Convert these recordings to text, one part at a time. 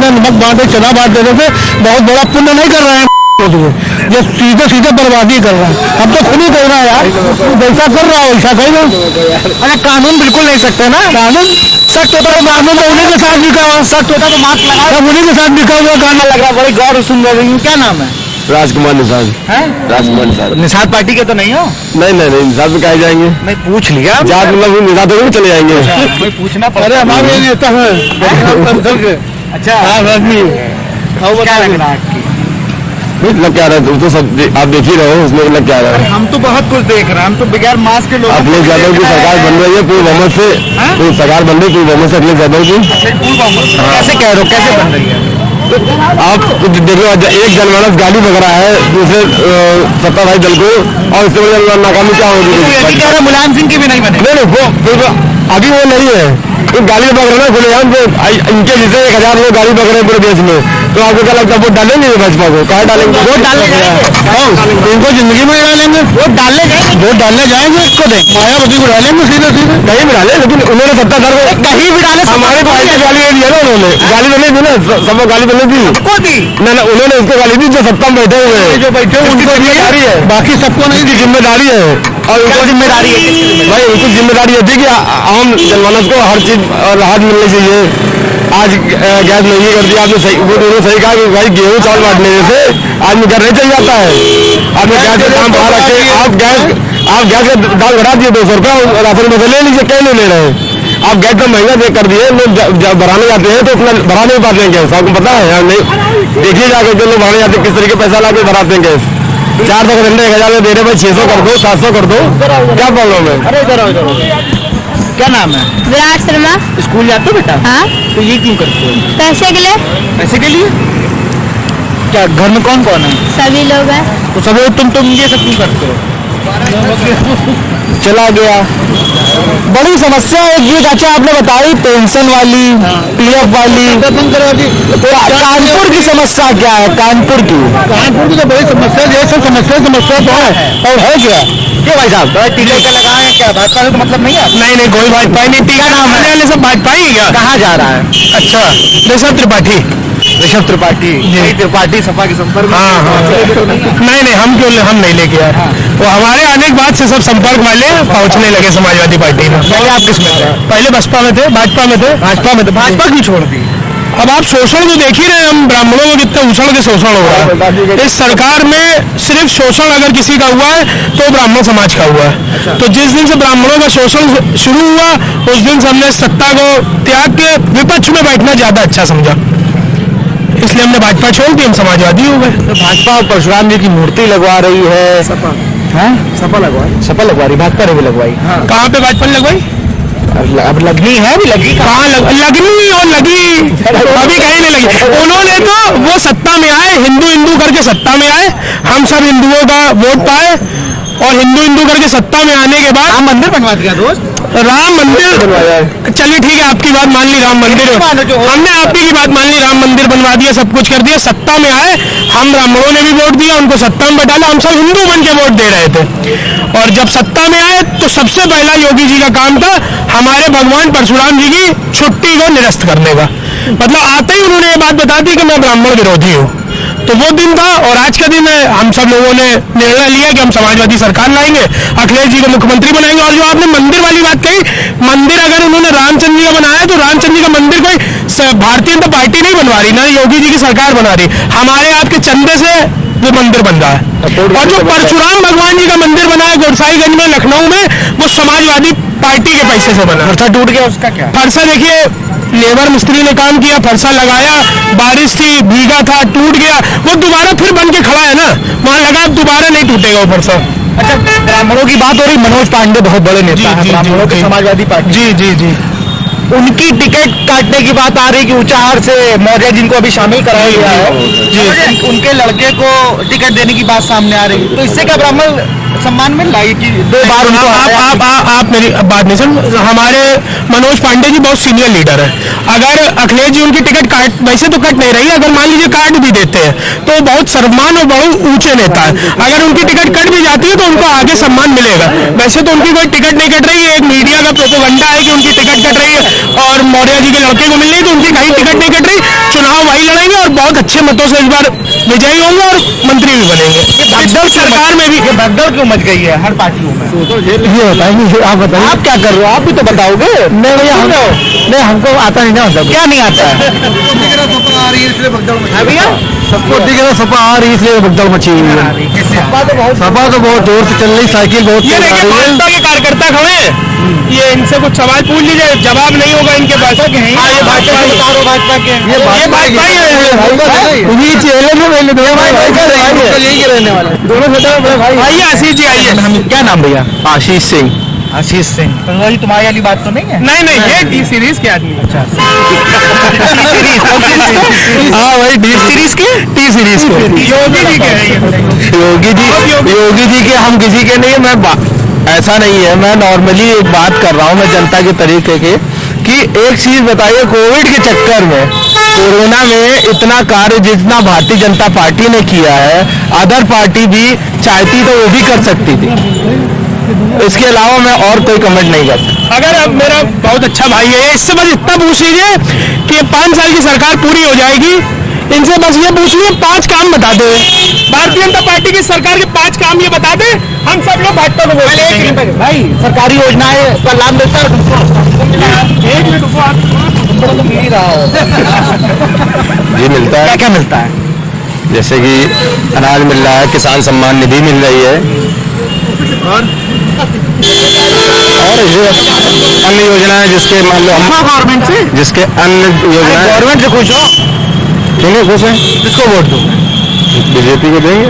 में नमक बांटे, चना बांट देने से बहुत बड़ा पुण्य नहीं कर रहे हैं ये सीधे सीधे बर्बादी कर रहा है। हम तो खुद ही कह रहे हैं यार, जैसा कर रहा है वैसा कह रहे हैं। अरे कानून बिल्कुल नहीं सकते ना, कानून सख्त होता है, कानून तो उन्हीं के साथ लिखा हुआ, सख्त होता तो मास्क लगा, सब उन्हीं के साथ लिखा हुआ कानून लग रहा है। बड़ी गौर सुन रही हूँ, क्या नाम है? राजकुमार निषाद। हैं? राजकुमार निषाद। निषाद पार्टी के तो नहीं हो? नहीं नहीं नहीं, निषाद में कहे जाएंगे। मैं पूछ लिया, जात मतलब निषाद होकर चले जाएंगे। मैं पूछना पड़ा। अरे हमारे नेता है। अच्छा, आदमी क्या लग रहा है आपकी? लग क्या रहा है, तुम तो सब आप देख ही रहे हो, उसमें लग क्या रहा है। हम तो बहुत कुछ देख रहे हैं, हम तो बगैर मास्क के लोग। अखिलेश यादव की सरकार बन रही है पूरी बहुमत से, पूरी सरकार बन रही है पूरी बहुमत से अखिलेश यादव की। कैसे कह रहे हो, कैसे बन रही है? आप कुछ देखो, एक जनमानस गाली बक रहा है दूसरे सत्ताधारी दल को, और इससे बड़ी नाकामी क्या होगी? कह रहे मुलायम सिंह की भी नहीं बने। नहीं वो अभी वो नहीं है, तो गाली बक रहे ना खुलेआम को। इनके जैसे 1000 लोग गाली बक रहे हैं पूरे देश में, तो आपको क्या लगता है वोट डालेंगे भाजपा को? कहाँ डालेंगे? वोट डालने जाएंगे, इनको जिंदगी में डालेंगे, वोट डालने जाएंगे, वोट डालने जाएंगे, इसको देख मायावती को डालेंगे सीधे सीधे। कहीं भी डाले, लेकिन उन्होंने सत्ताधार को कहीं भी डाले। हमारे पार्टी की गाली दी है ना, उन्होंने गाली तो नहीं दी ना, सबको गाली तो नहीं दी को दी ना, उन्होंने उसको गाली दी जो सत्ता में बैठे हुए हैं, जो बैठे हैं उनको जिम्मेदारी है, बाकी सबको नहीं दी। जिम्मेदारी है। और उनको जिम्मेदारी है? भाई उनको जिम्मेदारी ये थी कि आम जनमानस को हर चीज राहत मिलनी चाहिए। आज गैस नहीं कर दिया आपने, सही उन्होंने सही कहा कि भाई गेहूं चावल बांटने से आदमी घर नहीं चल जाता है। आपने गैस का दाम बढ़ा रखे, आप गैस का दाम बढ़ा दिए 200 रुपया, राशन में से ले लीजिए, क्यों नहीं ले रहे हैं? आप गैस का महंगा देख कर दिए, लोग जब बढ़ाने जाते हैं तो उतना बढ़ा नहीं पाते हैं गैस, आपको पता है या नहीं? देखिए जाकर जो लोग बढ़ाने जाते हैं किस तरीके पैसा ला के बढ़ाते हैं गैस। 400 का घंटे 1000 में दे रहे भाई, 600 कर दो, 700 कर दो, क्या प्रॉब्लम है? अरे इधर क्या नाम है? विराट शर्मा। स्कूल जाते हो बेटा? हाँ। तो ये क्यों करते हो? पैसे के लिए। पैसे के लिए? क्या घर में कौन कौन है? सभी लोग हैं। तो सब लोग तुम ये सब क्यों करते हो? चला गया। बड़ी समस्या है ये चाचा आपने बताई, पेंशन वाली, पीएफ वाली। कानपुर की समस्या क्या है? कानपुर की तो बड़ी समस्या, ये सब समस्या तो है और है क्या? क्यों भाई साहब टीका क्या लगाए क्या? भाजपा से तो मतलब नहीं है? नहीं कोई भाजपा नहीं, टीका नाम है सब भाजपा ही है। कहाँ जा रहा है? अच्छा, ऋषभ त्रिपाठी। ऋषभ त्रिपाठी? त्रिपाठी सपा के संपर्क में? हाँ नहीं हम नहीं लेके यार, वो हमारे आने के बाद से सब संपर्क वाले पहुंचने लगे समाजवादी पार्टी में। पहले आप किस में थे? पहले बसपा में थे, भाजपा में थे। भाजपा क्यों छोड़ दी? अब आप शोषण तो देख ही रहे हैं, हम ब्राह्मणों में कितना उछल के शोषण हो रहा है। इस सरकार में सिर्फ शोषण अगर किसी का हुआ है तो ब्राह्मण समाज का हुआ है। तो जिस दिन से ब्राह्मणों का शोषण शुरू हुआ उस दिन से हमने सत्ता को त्याग के विपक्ष में बैठना ज्यादा अच्छा समझा, इसलिए हमने भाजपा छोड़ दी, हम समाजवादी हो गए। तो भाजपा परशुराम जी की मूर्ति लगवा रही है, सपा लगवा रही, भाजपा ने भी लगवाई। कहाँ पे भाजपा ने लगवाई? अब लगनी है, भी लगी कहाँ लगनी और लगी, अभी कहीं नहीं लगी। उन्होंने तो वो सत्ता में आए, हिंदू करके सत्ता में आए, हम सब हिंदुओं का वोट पाए, और हिंदू करके सत्ता में आने के बाद राम मंदिर बनवा दिया दोस्त। राम मंदिर, चलिए ठीक है आपकी बात मान ली, राम मंदिर हमने आपकी बात मान ली, राम मंदिर बनवा दिया, सब कुछ कर दिया, सत्ता में आए, हम ब्राह्मणों ने भी वोट दिया, उनको सत्ता में बैठाला, हम सब हिंदू बन के वोट दे रहे थे। और जब सत्ता में आए तो सबसे पहला योगी जी का काम था हमारे भगवान परशुराम जी की छुट्टी को निरस्त करने का। मतलब आते ही उन्होंने ये बात बता दी कि मैं ब्राह्मण विरोधी हूँ। तो वो दिन था और आज का दिन है, हम सब लोगों ने निर्णय लिया कि हम समाजवादी सरकार लाएंगे, अखिलेश जी को मुख्यमंत्री बनाएंगे। और जो आपने मंदिर वाली बात कही, मंदिर अगर उन्होंने रामचंद्र जी का बनाया तो रामचंद्र जी का मंदिर कोई भारतीय जनता पार्टी नहीं बनवा रही, ना योगी जी की सरकार बना रही, हमारे आपके चंदे से वो मंदिर बन रहा है। और जो परशुराम भगवान जी का मंदिर बना है गोरसाईगंज में, लखनऊ में, वो समाजवादी पार्टी के पैसे से बना। फरसा टूट गया, उसका क्या? फरसा देखिए, लेबर मिस्त्री ने काम किया, फरसा लगाया, बारिश थी, भीगा था, टूट गया, वो दोबारा फिर बन के खड़ा है ना, वहां लगा, अब दोबारा नहीं टूटेगा वो फरसा। अच्छा, ब्राह्मणों की बात हो रही, मनोज पांडे बहुत बड़े नेता हैं ब्राह्मणों के, समाजवादी पार्टी। जी उनकी टिकट काटने की बात आ रही कि ऊंचाहार से मौर्य जिनको अभी शामिल कराया गया है, उनके लड़के को टिकट देने की बात सामने आ रही, तो इससे क्या ब्राह्मण सम्मान मिल रहा है कि 2 बार उनको? आप मेरी बात नहीं सुन, हमारे मनोज पांडे जी बहुत सीनियर लीडर है, अगर अखिलेश जी उनकी टिकट काट, वैसे तो कट नहीं रही, अगर मान लीजिए काट भी देते हैं तो बहुत सम्मान और बहुत ऊंचे नेता है, अगर उनकी टिकट कट भी जाती है तो उनको आगे सम्मान मिलेगा। वैसे तो उनकी कोई टिकट नहीं कट रही है, एक मीडिया का प्रोपेगेंडा है कि उनकी टिकट कट रही है और मौर्य जी के लड़के को मिल रही, तो उनकी कहीं टिकट नहीं कट रही। चुनाव वही करेंगे और बहुत अच्छे मतों से इस बार विजयी होंगे और मंत्री भी बनेंगे। भगदड़ सरकार में भी ये भगदड़ क्यों मच गई है हर पार्टियों में? ये बताइए, आप बताइए। आप क्या कर रहे हो? आप भी तो बताओगे। नहीं भैया, नहीं हमको आता नहीं ना, मतलब क्या नहीं आता है? हाँ भैया, सबको दिख रहा, सपा आ रही इसलिए भगदड़ मची हुई है। सपा तो बहुत जोर से चल रही, साइकिल बहुत ये तेज आ देखिए रही है। भाजपा के कार्यकर्ता खड़े हैं, ये इनसे कुछ सवाल पूछ लीजिए, जवाब नहीं होगा इनेभाजपा के हैं। हाँ, ये भाजपा के बता रहे हो, भाजपा के ये भाजपा ही है। उन्हीं चेहरे में पहले दो भाई यही के रहने वाले दोनों छोटे बड़े भाई। आइए आशीष जी आइए। क्या नाम भैया? आशीष सिंह। आशीष सिंह। तो वही तुम्हारी वाली बात तो नहीं है? नहीं नहीं, ये टी सीरीज के आदमी। अच्छा हाँ भाई, टी सीरीज के योगी जी के हैं ये। योगी जी के हम किसी के नहीं, ऐसा नहीं है, मैं नॉर्मली एक बात कर रहा हूँ, मैं जनता के तरीके के, कि एक चीज बताइए, कोविड के चक्कर में, कोरोना में इतना कार्य जितना भारतीय जनता पार्टी ने किया है, अदर पार्टी भी चाहती तो वो भी कर सकती थी। इसके अलावा मैं और कोई कमेंट नहीं कर सकता। अगर अब मेरा बहुत अच्छा भाई है, इससे बस इतना पूछ लीजिए कि 5 साल की सरकार पूरी हो जाएगी, इनसे बस ये पूछ लीजिए 5 काम बता दे, भारतीय जनता पार्टी की सरकार के 5 काम ये बता दे, हम सब लोग भाजपा को वोट देंगे। भाई, सरकारी योजनाएं का लाभ मिलता है तुमको? एक मिनट रुको आप। तो मिल ही रहा हो। जी मिलता है, क्या क्या मिलता है? जैसे कि अनाज मिल रहा है, किसान सम्मान निधि मिल रही है, और ये अन्य योजनाएं जिसके मान लो हम गवर्नमेंट से? जिसके अन्य योजनाएं गवर्नमेंट से खुश हो? क्यों नहीं खुश हैं? किसको वोट दो? बीजेपी को देंगे।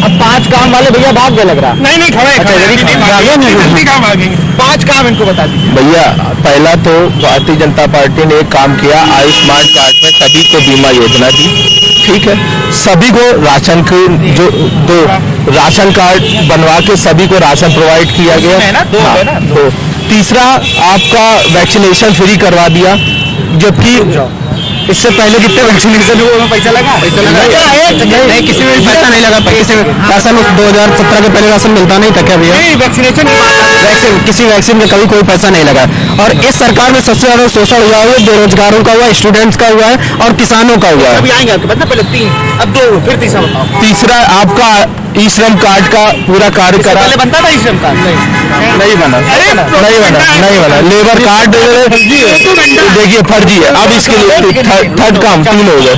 अब 5 काम वाले भैया भाग गए लग रहा। नहीं नहीं, खड़े अच्छा, खड़े यही नहीं खड़े। भागेंगे, नहीं, जल्दी कहाँ भागेंगे। 5 काम इनको बता दीजिए। भैया, पहला तो भारतीय जनता पार्टी ने एक काम किया, आयुष्मान कार्ड में सभी को बीमा योजना दी, ठीक है, सभी को राशन की जो दो राशन कार्ड बनवा के सभी को राशन प्रोवाइड किया गया। है ना, 2 है ना। तो तीसरा, आपका वैक्सीनेशन फ्री करवा दिया, जबकि इससे पहले कितने वैक्सीनेशन हुए में पैसा लगा? नहीं, किसी में भी पैसा नहीं लगा। राशन 2017 के पहले राशन मिलता नहीं था क्या भैया? वैक्सीनेशन की बात है। वैक्सीन, किसी वैक्सीन में कभी कोई पैसा नहीं लगा। और इस सरकार में सबसे ज्यादा शोषण हुआ है, बेरोजगारों का हुआ है, स्टूडेंट्स का हुआ है और किसानों का हुआ है। अभी आएंगे आपके बाद ना, पहले 3, अब 2, फिर तीसरा बताओ। तीसरा, आपका ई श्रम कार्ड का पूरा कार्य करा, पहले बनता था श्रम कार्ड? नहीं बना, नहीं बना। लेबर कार्ड देखिए फर्जी है। अब इसके लिए थर्ड काम 3 हो गए।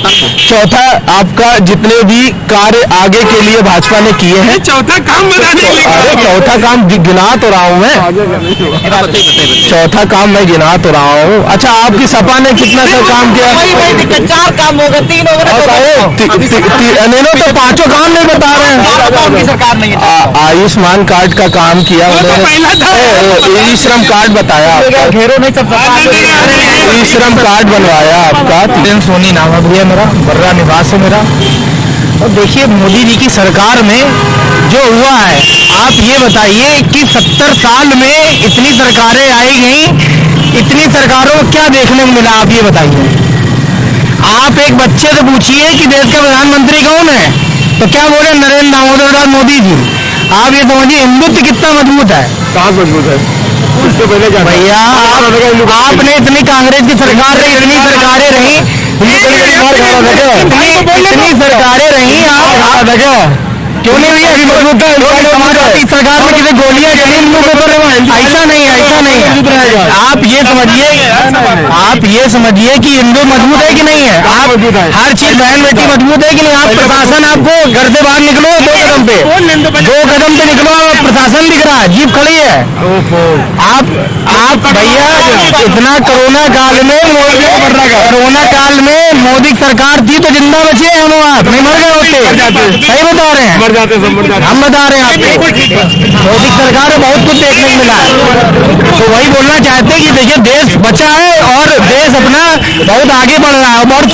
चौथा, आपका जितने भी कार्य आगे के लिए भाजपा ने किए हैं, चौथा काम बता देंगे। अरे चौथा काम गिना तो रहा हूँ मैं, चौथा काम मैं गिना तो रहा हूँ। अच्छा, आपकी सपा ने कितना सा काम किया? वही दिक्कत, 4 काम हो गए, 3 हो गए। नहीं तो 5 काम नहीं बता रहे हैं। की सरकार नहीं है। आयुष्मान कार्ड का काम किया उन्होंने, ई श्रम कार्ड बताया आपका, घेरो नहीं सब ई श्रम कार्ड बनवाया आपका। दिन सोनी नाम है भैया मेरा, बर्रा निवास है मेरा। और देखिए, मोदी जी की सरकार में जो हुआ है, आप ये बताइए कि 70 साल में इतनी सरकारें आई गई, इतनी सरकारों को क्या देखने को मिला, आप ये बताइए। आप एक बच्चे से पूछिए कि देश का प्रधानमंत्री कौन है, तो क्या बोले? नरेंद्र दामोदर दास मोदी जी। आप ये समझिए हिंदुत्व कितना मजबूत है। कहाँ मजबूत है? उसके पहले क्या भैया, आपने इतनी कांग्रेस की सरकार रही, इतनी सरकारें रही, इतनी सरकारें रही, आप क्यों नहीं भैया अभी मजबूत है? समाजवादी सरकार में किसी गोलियां चली, ऐसा नहीं है, ऐसा नहीं है। आप ये समझिए कि हिंदू मजबूत है कि नहीं है। आप हर चीज बहन बेटी मजबूत है कि नहीं। आप प्रशासन, आपको घर से बाहर निकलो 2 कदम पे, 2 कदम पे निकलो, प्रशासन दिख रहा है, जीप खड़ी है। आप भैया, इतना कोरोना काल में मोदी सरकार थी तो जिंदा बचे हम, आप नहीं मर गए होते। सही बता रहे हैं, हम बता रहे हैं आपको। मोदी सरकार में बहुत कुछ देखने को मिला है, तो वही बोलना चाहते हैं कि देखिए देश बचा है और देश अपना बहुत आगे बढ़ रहा है, बढ़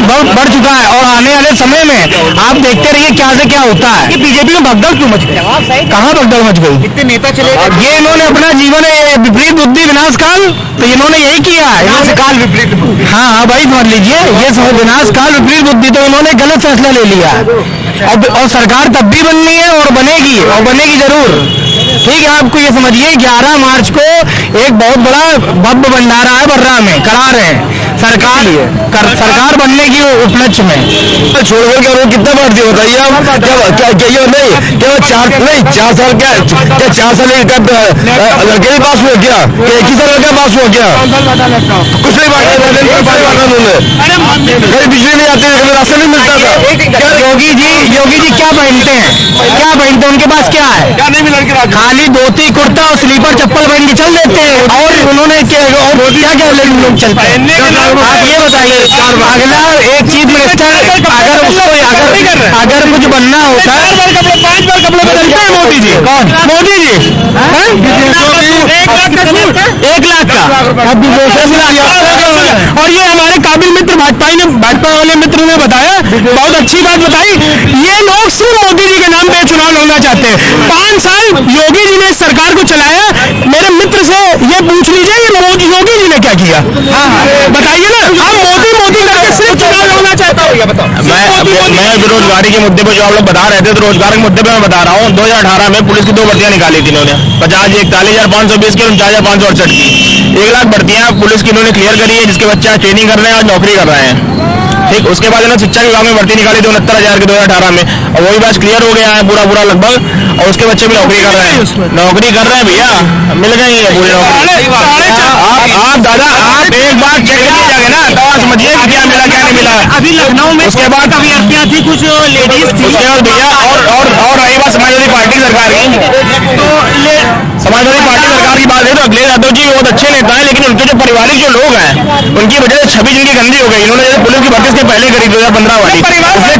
चुका है। और आने वाले समय में आप देखते रहिए क्या से क्या होता है। बीजेपी में भगदड़ क्यों मच गई? कहाँ भगदड़ मच गई? कितने नेता चले गए? ये इन्होंने अपना जीवन विपरीत बुद्धि विनाश काल, तो इन्होंने यही किया है। काल विपरीत बुद्धि। हाँ भाई समझ लीजिए, ये विनाश काल विपरीत बुद्धि, तो इन्होंने गलत फैसला ले लिया है। और सरकार तब भी बननी है और बनेगी जरूर। ठीक है, आपको ये समझिए 11 मार्च को एक बहुत बड़ा भव्य भंडारा है बर्रा में, करा रहे हैं। सरकार बनने की उपलक्ष्य में छोड़ करके और वो कितना बढ़ती बताइए आप? क्या ये नहीं क्या 4 साल क्या 4 साल लड़के भी पास हुआ क्या? एक ही साल लड़का पास हुआ क्या? कुछ नहीं बांटा उन्होंने, कहीं बिजली नहीं आती, कभी राशन नहीं मिलता था। योगी जी क्या पहनते हैं उनके पास क्या है? क्या नहीं मिला? खाली धोती कुर्ता और स्लीपर चप्पल पहन के चल देते हैं। और उन्होंने क्या लोग चलते हैं? आप ये बताइए, अगला एक चीफ मिनिस्टर अगर कुछ बनना होता है 5 बार कपड़े बदलते हैं मोदी जी। कौन? मोदी जी 1 लाख का अब और ये हमारे काबिल मित्र भाजपा वाले मित्र ने बताया, बहुत अच्छी बात बताई। ये लोग सिर्फ मोदी जी के नाम पे चुनाव लड़ना चाहते हैं। 5 साल योगी जी ने इस सरकार को चलाया। मेरे मित्र से ये पूछ लीजिए कि योगी जी ने क्या किया, बताइए ना। हम मोदी करके सिर्फ चुनाव लड़ना चाहता हूँ। मैं बेरोजगारी के मुद्दे पे जो आप लोग बता रहे थे, तो रोजगार के मुद्दे पे मैं बता रहा हूँ। 2018 में पुलिस की 2 भर्तियां निकाली थी इन्होंने, 41,520 की, 49,568 की। 1 लाख भर्तियां पुलिस की इन्होंने क्लियर करी है, जिसके बच्चे ट्रेनिंग कर रहे हैं और नौकरी कर रहे हैं। ठीक, उसके बाद इन्होंने शिक्षा विभाग में भर्ती निकाली थी 69,000 की 2018 में, और वही बैच क्लियर हो गया है पूरा लगभग, और उसके बच्चे भी नौकरी कर रहे हैं भैया, मिल गई है पूरी नौकरी। आप दादा आप एक बार चेक कीजिएगा ना, तो आप समझिए क्या मिला क्या नहीं मिला। अभी लखनऊ में उसके बाद अभ्यर्थियां थी, कुछ लेडीज थी। उसके बाद भैया और रही बात समाजवादी पार्टी सरकार की, समाजवादी पार्टी सरकार की बात है तो अखिलेश यादव जी बहुत अच्छे नेता हैं, लेकिन उनके जो पारिवारिक जो लोग हैं उनकी वजह से छवि जिनकी गंदी हो गई। इन्होंने जैसे पुलिस की भर्ती से पहले करी 2015 वाली, उसने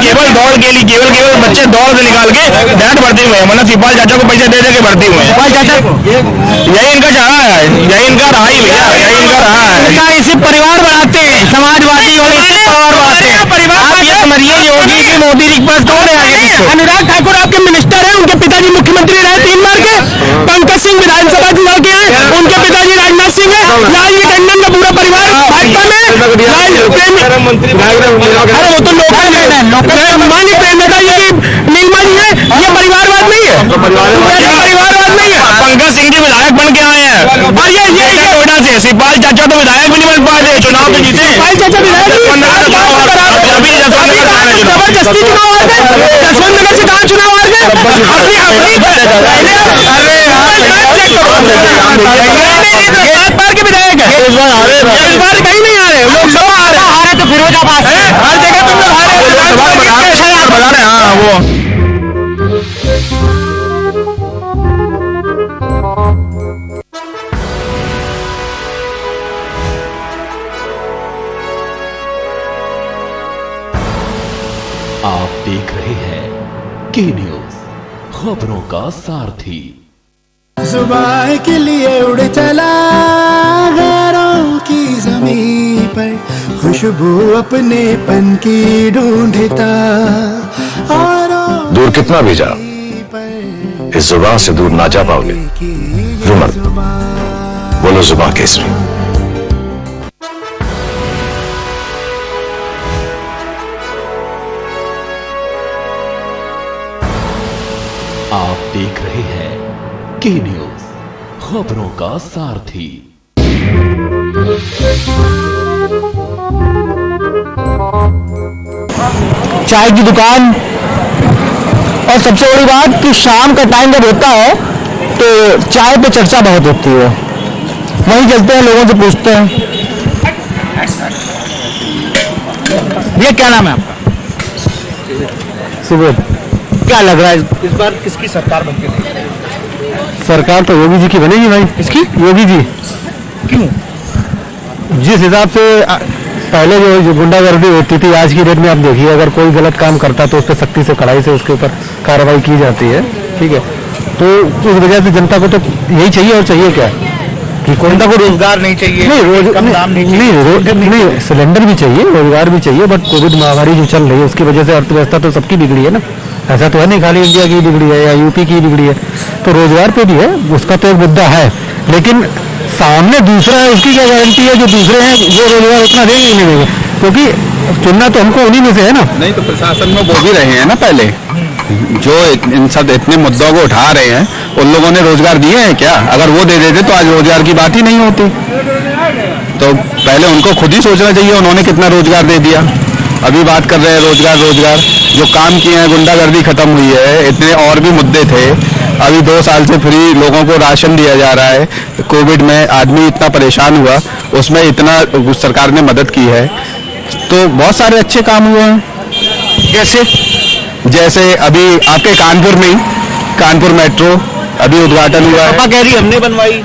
केवल दौड़ के लिए केवल बच्चे दौड़ से निकाल के डायरेक्ट भर्ती हुए हैं, मतलब सिपाही चाचा को पैसे दे के भर्ती हुए हैं। यही इनका चारा है, यही इनका रहा ही भैया, यही इनका रहा है। इसे परिवार बनाते हैं, समाजवादी और इसे परिवार बनाते हैं। आप ये समझिए योगी जी मोदी जी के पास कौन है आगे पीछे? अनुराग ठाकुर आपके मिनिस्टर हैं, उनके पिताजी मुख्यमंत्री रहे 3 बार के। पंकज सिंह विधानसभा चुनाव के हैं, उनके पिताजी राजनाथ सिंह है। लालजी टंडन का पूरा परिवार भाजपा में। अरे वो तो लोकल है, मानी प्रेमलता जी की नीलमा जी है, ये परिवारवाद नहीं है, परिवारवाद नहीं है। पंकज सिंह जी विधायक बन के आए हैं, और ये नोएडा से सिपाही चाचा तो विधायक भी नहीं बन पाए थे, चुनाव तो जीते। सिपाही चाचा विधायक जबरदस्ती चुनाव हार गए। यशवंत नगर से कहाँ चुनाव हार गए? बार के विधायक है, इस बार कहीं नहीं आ रहे, लोकसभा हारे तो फिरोजाबाद हर जगह तुम लोग हारे। हाँ वो आप देख रहे हैं के न्यूज, खबरों का सारथी। जुबान के लिए उड़ चला गैरों की ज़मीं पर, खुशबू अपने पन की ढूंढता। दूर कितना भी जाओ, इस जुबान से दूर ना जा पाओगे। रुमर बोलो जुबान केसरी। आप देख रहे हैं के न्यूज, खबरों का सारथी। चाय की दुकान, और सबसे बड़ी बात कि शाम का टाइम जब होता है तो चाय पे चर्चा बहुत होती है। वहीं चलते हैं, लोगों से पूछते हैं। ये क्या नाम है आपका? सुबोध। क्या लग रहा है इस बार किसकी सरकार बनती है? सरकार तो योगी जी की बनेगी भाई। किसकी? योगी जी। क्यों? जिस हिसाब से पहले जो गुंडागर्दी होती थी, आज की डेट में आप देखिए, अगर कोई गलत काम करता तो उस पर सख्ती से, कड़ाई से उसके ऊपर कार्रवाई की जाती है। ठीक है, तो उस वजह से जनता को तो यही चाहिए, और चाहिए क्या कि जनता को रोजगार नहीं चाहिए, नहीं सिलेंडर भी चाहिए, रोजगार भी चाहिए, बट कोविड महामारी जो चल रही है उसकी वजह से अर्थव्यवस्था तो सबकी बिगड़ी है ना। ऐसा तो है नहीं खाली इंडिया की बिगड़ी है या यूपी की बिगड़ी है, तो रोजगार पे भी है, उसका तो एक मुद्दा है। लेकिन सामने दूसरा है, उसकी क्या गारंटी है जो दूसरे हैं वो रोजगार उतना देंगे नहीं देंगे, क्योंकि चुनना तो हमको उन्हीं में से है ना। नहीं तो प्रशासन में वो भी रहे हैं ना पहले, जो इन सब इतने मुद्दों को उठा रहे हैं, उन लोगों ने रोजगार दिए हैं क्या? अगर वो दे देते तो आज रोजगार की बात ही नहीं होती। तो पहले उनको खुद ही सोचना चाहिए, उन्होंने कितना रोजगार दे दिया। अभी बात कर रहे हैं रोजगार रोजगार, जो काम किए हैं, गुंडागर्दी खत्म हुई है, इतने और भी मुद्दे थे। अभी 2 साल से फ्री लोगों को राशन दिया जा रहा है। कोविड में आदमी इतना परेशान हुआ, उसमें इतना सरकार ने मदद की है। तो बहुत सारे अच्छे काम हुए हैं। जैसे अभी आपके कानपुर में कानपुर मेट्रो अभी उद्घाटन हुआ है। कह रही हमने बनवाई।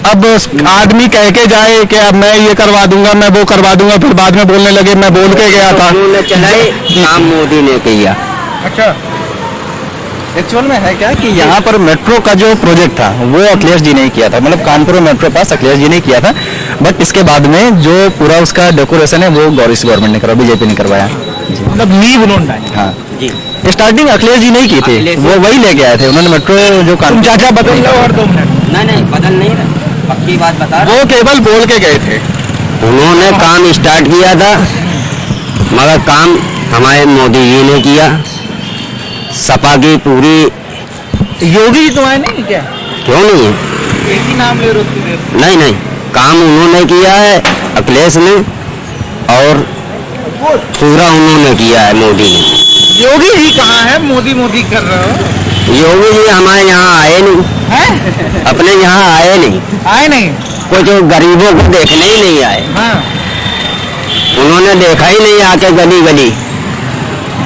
अब आदमी कह के जाए कि अब मैं ये करवा दूंगा, मैं वो करवा दूंगा, फिर बाद में बोलने लगे मैं बोल के गया था। काम मोदी ने किया। अच्छा, एक्चुअल में है क्या कि यहाँ पर मेट्रो का जो प्रोजेक्ट था वो अखिलेश जी ने किया था, मतलब कानपुर मेट्रो पास अखिलेश जी ने किया था। बट इसके बाद में जो पूरा उसका डेकोरेशन है वो गवर्नमेंट ने करवाया, बीजेपी ने करवाया। मतलब नींव उन्होंने। हाँ जी, स्टार्टिंग अखिलेश जी नहीं की थी, वो वही लेके आए थे उन्होंने मेट्रो जो कानपुर। चाचा बदल लो और 2 मिनट। नहीं बदल नहीं रहा, पक्की बात बता रहा। वो केवल बोल के गए थे। उन्होंने काम स्टार्ट किया था, मगर काम हमारे मोदी जी ने किया। सपा की पूरी। योगी जी तुम्हारे नहीं क्या? क्यों नहीं है? एक ही नाम ले रहे हो। नहीं, काम उन्होंने किया है अखिलेश ने, और पूरा उन्होंने किया है मोदी ने। योगी जी कहाँ है? मोदी कर रहे हो। योगी जी हमारे यहाँ आए नहीं हैं? अपने यहाँ आए नहीं। आए नहीं? कोई जो गरीबों को देखने ही नहीं आए। हाँ। उन्होंने देखा ही नहीं आके गली गली।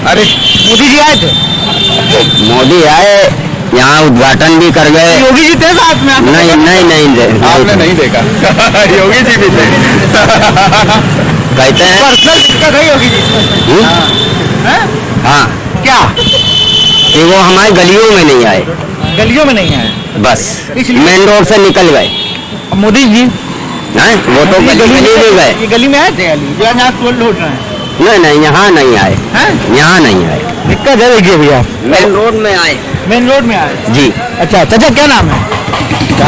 अरे मोदी जी आए थे? मोदी आए, यहाँ उद्घाटन भी कर गए। योगी जी थे साथ में? नहीं आपने नहीं देखा। योगी जी भी थे। कहते हैं पर्सनल दिक्कत है योगी जी। हाँ, क्या कि वो हमारे गलियों में नहीं आए। गलियों में नहीं आए? बस मेन रोड से निकल गए। मोदी जी वो तो गली में गए। ये गली में आए थे? यहाँ टोल लौट रहे हैं? नहीं, यहाँ नहीं आए। यहाँ नहीं आए। दिक्कत है देखिए भैया। मेन रोड में आए। मेन रोड में आए जी। अच्छा चाचा, क्या नाम है? क्या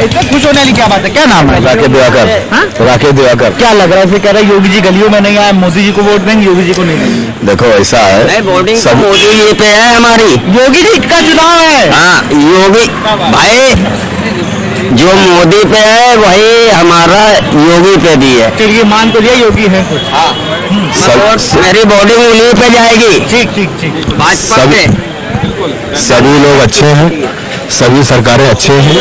इतना खुश होने वाली क्या बात है? क्या नाम है? राकेश दिवाकर। क्या लग रहा है? कह रहे योगी जी गलियों में नहीं आए, मोदी जी को वोट देंगे, योगी जी को नहीं देंगे। देखो ऐसा है, वोटिंग सब मोदी जी पे है हमारी। योगी जी का चुनाव है। हाँ, योगी भाई जो मोदी पे है वही हमारा योगी पे भी है। चलिए मान तो लिया योगी है कुछ। मेरी वोटिंग उन्हीं पे जाएगी। ठीक। भाजपा पे। सभी लोग अच्छे हैं, सभी सरकारें अच्छे हैं,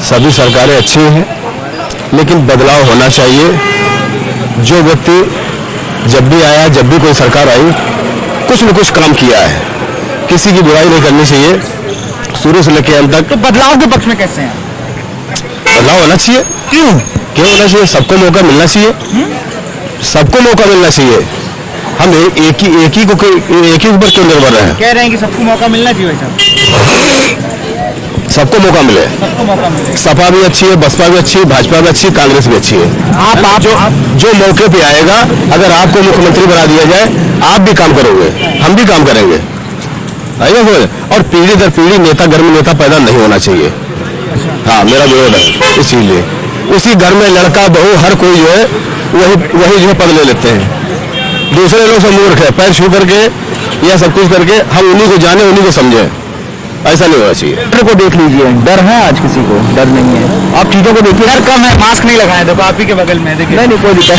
सभी सरकारें अच्छी हैं, लेकिन बदलाव होना चाहिए। जो व्यक्ति जब भी आया, जब भी कोई सरकार आई, कुछ न कुछ काम किया है, किसी की बुराई नहीं करनी चाहिए शुरू से लेकर अंत तक। तो बदलाव के पक्ष में कैसे हैं? बदलाव होना चाहिए। क्यों होना चाहिए? सबको मौका मिलना चाहिए, सबको मौका मिलना चाहिए। हम एक ही ऊपर क्यों निर्भर रहे हैं? कह रहे हैं कि सबको मौका मिलना चाहिए। सबको मौका मिले। सपा भी अच्छी है, बसपा भी अच्छी है, भाजपा भी अच्छी है, कांग्रेस भी अच्छी है। आप जो मौके पे आएगा, अगर आपको मुख्यमंत्री बना दिया जाए, आप भी काम करोगे, हम भी काम करेंगे। और पीढ़ी दर पीढ़ी नेता घर में नेता पैदा नहीं होना चाहिए। हाँ, मेरा विरोध है। इसीलिए उसी घर में लड़का बहू हर कोई जो है वही जो पद ले लेते हैं। दूसरे लोग सब मूर्ख है, पैर छू करके या सब कुछ करके हम उन्हीं को जाने, उन्हीं को समझे। ऐसा नहीं होना चाहिए। डर को देख लीजिए, डर है आज किसी को? डर नहीं है। आप चीजों को देखिए, डर कम है। मास्क नहीं लगाए, देखो आप ही के बगल में देखिए। नहीं कोई दिक्कत।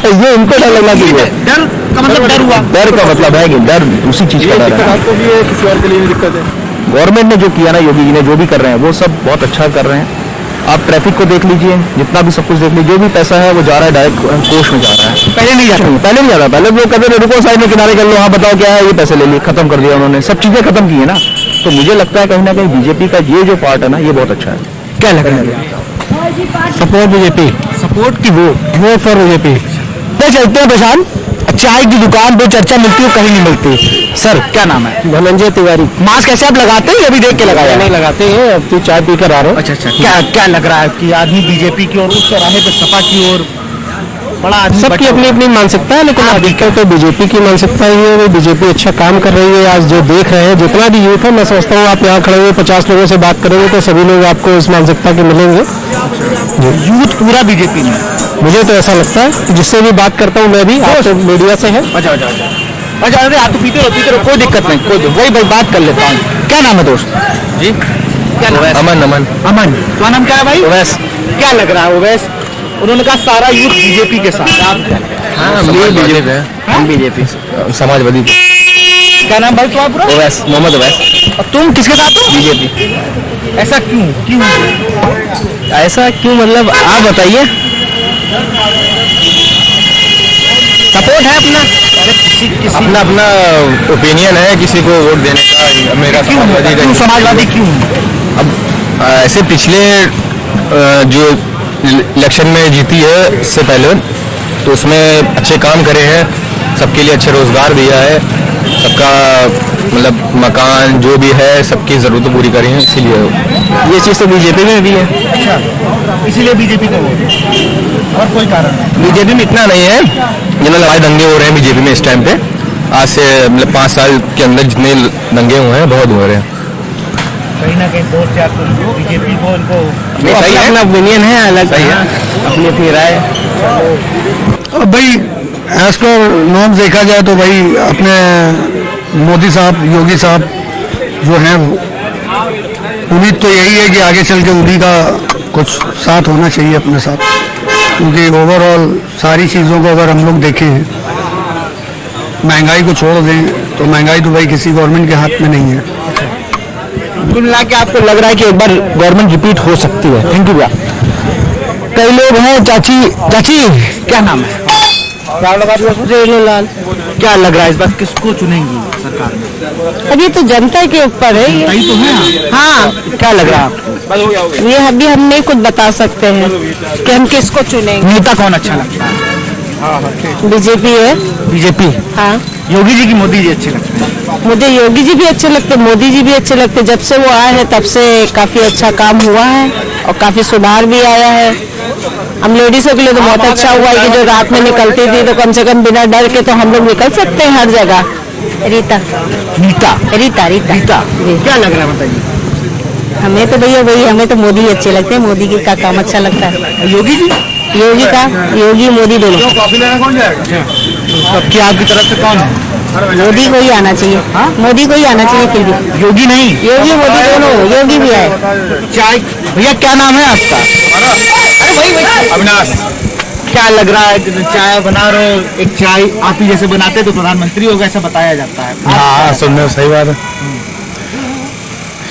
ये इनको डर लगना चाहिए। डर का मतलब डर हुआ। डर का मतलब है कि डर उसी चीज का डर है। आपको भी है, किसी और के लिए भी दिक्कत है। गवर्नमेंट ने जो किया ना, योगी जी ने जो भी कर रहे हैं वो सब बहुत अच्छा कर रहे हैं। आप ट्रैफिक को देख लीजिए, जितना भी सब कुछ देख लीजिए, जो भी पैसा है वो जा रहा है डायरेक्ट कोष में जा रहा है। पहले नहीं जाता, पहले नहीं जाता। पहले वो कहते थे रुको साइड में किनारे कर लो, हाँ बताओ क्या है, ये पैसे ले लिए, खत्म कर दिया उन्होंने, सब चीजें खत्म की है ना। तो मुझे लगता है कहीं ना कहीं बीजेपी का ये जो पार्ट है ना, ये बहुत अच्छा है। क्या लग रहा है? सपोर्ट बीजेपी, सपोर्ट की वोट फॉर बीजेपी। चलते हैं प्रशांत, चाय की दुकान पे चर्चा मिलती है, कहीं नहीं मिलती। सर क्या नाम है? धनंजय तिवारी। मास्क कैसे आप लगाते हैं? अभी देख के लगाया? नहीं लगाते हैं, अब तो चाय पीकर आ रहे हो। अच्छा। क्या लग रहा है कि आदमी बीजेपी की और उस चौराहे पे सपा की ओर बड़ा आदमी? सबकी अपनी अपनी मानसिकता है, लेकिन अधिकतर तो बीजेपी की मानसिकता ही है। बीजेपी अच्छा काम कर रही है। आज जो देख रहे हैं, जितना भी यूथ है, मैं समझता हूँ आप यहाँ खड़े हुए 50 लोगों से बात करेंगे तो सभी लोग आपको इस मानसिकता के मिलेंगे। यूथ पूरा बीजेपी में, मुझे तो ऐसा लगता है। जिससे भी बात करता हूँ मैं भी, आप तो मीडिया से है। अच्छा, अरे आप तो पीते रहो, कोई दिक्कत नहीं, वही बात कर लेता हूँ। क्या नाम है दोस्त जी? क्या नाम? अमन अमन अमन। तुम्हारा नाम क्या है भाई? ओवैस। क्या लग रहा है ओवैस? उन्होंने कहा सारा यूथ बीजेपी के साथ। हाँ हम बीजेपी है, हम बीजेपी समाजवादी। क्या नाम भाई तुम्हारा पूरा? ओवैस, मोहम्मद ओवैस। और तुम किसके साथ हो? बीजेपी। ऐसा क्यों क्यों? ऐसा क्यों मतलब आप बताइए। सपोर्ट है अपना, अपना अपना ओपिनियन है किसी को वोट देने का। मेरा समाजवादी क्यों समाजवादी क्यों? अब ऐसे पिछले जो इलेक्शन में जीती है इससे पहले, तो उसमें अच्छे काम करे हैं, सबके लिए अच्छे रोजगार दिया है, सबका मतलब मकान जो भी है सबकी ज़रूरतें पूरी करी हैं, इसीलिए ये चीज़ तो बीजेपी में भी है। अच्छा, इसीलिए बीजेपी को वोट। और कोई कारण? बीजेपी में इतना नहीं है, जितने लड़ाई दंगे हो रहे हैं बीजेपी में इस टाइम पे, आज से मतलब 5 साल के अंदर जितने दंगे हुए हैं बहुत हो रहे हैं। कहीं ना कहीं दोस्त यार बीजेपी को उनको अपना ओपिनियन है, अलग अपनी अपनी राय। भाई एज पर नॉर्म्स देखा जाए तो भाई अपने मोदी साहब, योगी साहब जो हैं, उम्मीद तो यही है कि आगे चल के उन्हीं का कुछ साथ होना चाहिए अपने साथ, क्योंकि ओवरऑल सारी चीज़ों को अगर हम लोग देखें, महंगाई को छोड़ दें तो महंगाई तो भाई किसी गवर्नमेंट के हाथ में नहीं है। कुल मिला के आपको लग रहा है कि एक बार गवर्नमेंट रिपीट हो सकती है? थैंक यू भैया। कई लोग हैं। चाची क्या नाम है? रेणुलाल। क्या लग रहा है इस बार किसको चुनेंगी सरकार? अब ये तो जनता के ऊपर है ये। सही तो है। हाँ, क्या लग रहा है आपको? ये अभी हम नहीं कुछ बता सकते हैं कि हम किसको चुनेंगे। नेता कौन अच्छा लगता है? बीजेपी है। बीजेपी। हाँ, योगी जी की मोदी जी अच्छे लगते हैं? मुझे योगी जी भी अच्छे लगते, मोदी जी भी अच्छे लगते। जब से वो आए हैं तब से काफी अच्छा काम हुआ है और काफी सुधार भी आया है। हम लेडीजों के लिए तो बहुत अच्छा हुआ है कि जो रात में निकलती थी तो कम से कम बिना डर के तो हम लोग निकल सकते हैं हर जगह। रीता रीता रीता रीता रीता जी। क्या लग रहा है बताइए? हमें तो भैया वही, हमें तो मोदी ही अच्छे लगते हैं। मोदी की का काम अच्छा लगता है। योगी जी? योगी का, योगी मोदी दोनों। कॉफी लेना कौन जाएगा? क्या आपकी तरफ से कौन है? मोदी को ही आना चाहिए। मोदी को ही आना चाहिए फिर भी। योगी नहीं? योगी मोदी दोनों, योगी भी आए। चाय भैया क्या नाम है आपका? अरे वही अविनाश। क्या लग रहा है कि चाय बना रहे हो? एक चाय आप ही जैसे बनाते तो प्रधानमंत्री होगा ऐसा बताया जाता है। हाँ सुनने में सही बात है।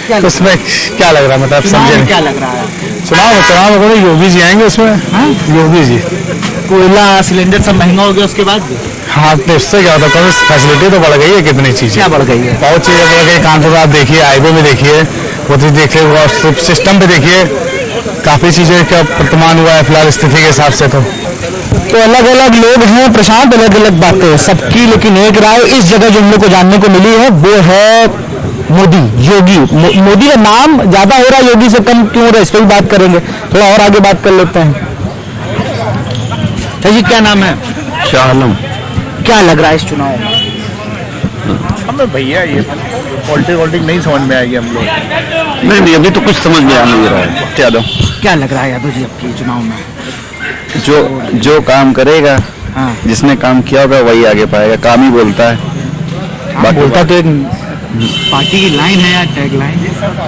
क्या उसमें क्या लग रहा है मतलब समझे? क्या लग रहा है? चुनाव अगर योगी जी आएंगे उसमें। योगी जी। कोयला सिलेंडर सब महंगा हो गया उसके बाद भी? हाँ तो इससे क्या होता है, फैसिलिटी तो बढ़ गई है, कितनी चीजें क्या बढ़ गई है? बहुत चीजें बढ़ गई। कानपुर आप देखिए, हाईवे में देखिए, वो चीज देखिए, सिस्टम पे देखिए, काफी चीजें का वर्तमान हुआ है फिलहाल स्थिति के हिसाब से। तो अलग अलग लोग हैं प्रशांत, अलग अलग बातें सबकी, लेकिन एक राय इस जगह जो हम लोग को जानने को मिली है वो है मोदी, योगी। मोदी का नाम ज्यादा हो रहा है, योगी से कम क्यों हो रहा है, इस पर भी बात करेंगे। थोड़ा और आगे बात कर लेते हैं। जी क्या नाम है? शाह आलम। क्या लग रहा है इस चुनाव में? हमें भैया ये पॉलिटिक्स नहीं समझ में आएगी हम लोग। नहीं अभी तो कुछ समझ में आ नहीं रहा है। यादव क्या लग रहा है यादव जी आपके चुनाव में? जो काम करेगा, हाँ, जिसने काम किया होगा वही आगे पाएगा। काम ही बोलता है। बोलता तो एक पार्टी की लाइन है या टैग लाइन?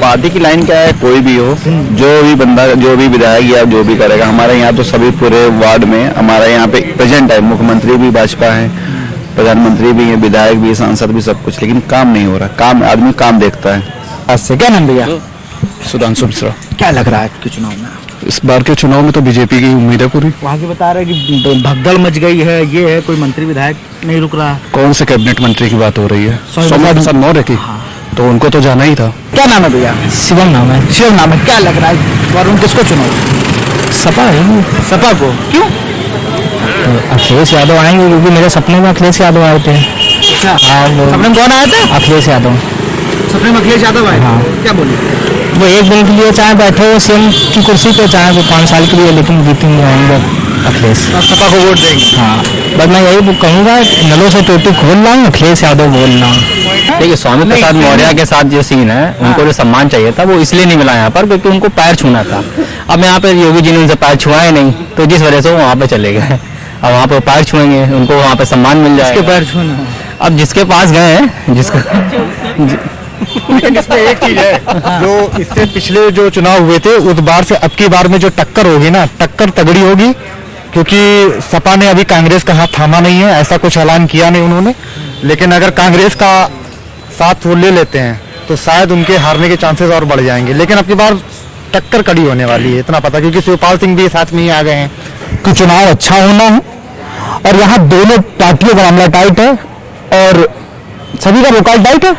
पार्टी की लाइन क्या है, कोई भी हो, जो भी बंदा, जो भी विधायक या जो भी करेगा। हमारे यहाँ तो सभी पूरे वार्ड में हमारे यहाँ पे प्रेजेंट है, मुख्यमंत्री भी भाजपा है, प्रधानमंत्री भी है, विधायक भी, सांसद भी, सब कुछ, लेकिन काम नहीं हो रहा। काम आदमी काम देखता है। आज से क्या नाम भैया? सुधांशु मिश्रा। क्या लग रहा है आपके चुनाव में? इस बार के चुनाव में तो बीजेपी की उम्मीद है पूरी। वहाँ की बता रहे कि भगदड़ मच गई है, ये है, कोई मंत्री विधायक नहीं रुक रहा। कौन से कैबिनेट मंत्री की बात हो रही है? सोमनाथ प्रसाद मौर्य की। तो उनको तो जाना ही था। क्या नाम है भैया? शिवम नाम है। शिव नाम है। क्या लग रहा है वरुण किसको चुनाव? सपा है। सपा को क्यों? अखिलेश यादव आएंगे क्योंकि मेरे सपने में अखिलेश यादव आए थे। अच्छा, सपने सपने में कौन आया था? अखिलेश यादव। सपने में अखिलेश यादव आए? हाँ। क्या बोले? वो एक दिन के लिए चाहे बैठे हो सीएम की कुर्सी पे, चाहे वो 5 साल के लिए, लेकिन जीतेंगे आएंगे अखिलेश। सपा को वोट देंगे? हाँ, बस मैं यही कहूँगा, नलों से टोटी खोल रहा हूँ, अखिलेश यादव बोल रहा हूँ। देखिए स्वामी प्रसाद मौर्य के साथ जो सीन है, उनको जो सम्मान चाहिए था वो इसलिए नहीं मिला यहाँ पर क्योंकि उनको पैर छूना था। अब यहाँ पे योगी जी ने उनसे पैर छुआए नहीं, तो जिस वजह से वो वहाँ पे चले गए। अब वहाँ पे पैर छुएंगे, उनको वहाँ पे सम्मान मिल जाएगा। पैर छूना? अब जिसके पास गए हैं, जिसको लेकिन इसमें एक चीज है, जो इससे पिछले जो चुनाव हुए थे उस बार से अब की बार में जो टक्कर होगी ना, टक्कर तगड़ी होगी, क्योंकि सपा ने अभी कांग्रेस का हाथ थामा नहीं है, ऐसा कुछ ऐलान किया नहीं उन्होंने। लेकिन अगर कांग्रेस का साथ वो ले लेते हैं तो शायद उनके हारने के चांसेस और बढ़ जाएंगे। लेकिन अब की बार टक्कर कड़ी होने वाली है, इतना पता, क्योंकि शिवपाल सिंह भी साथ में ही आ गए हैं कि चुनाव अच्छा होना है। और यहाँ दोनों पार्टियों का मामला टाइट है और सभी का वोकल टाइट है।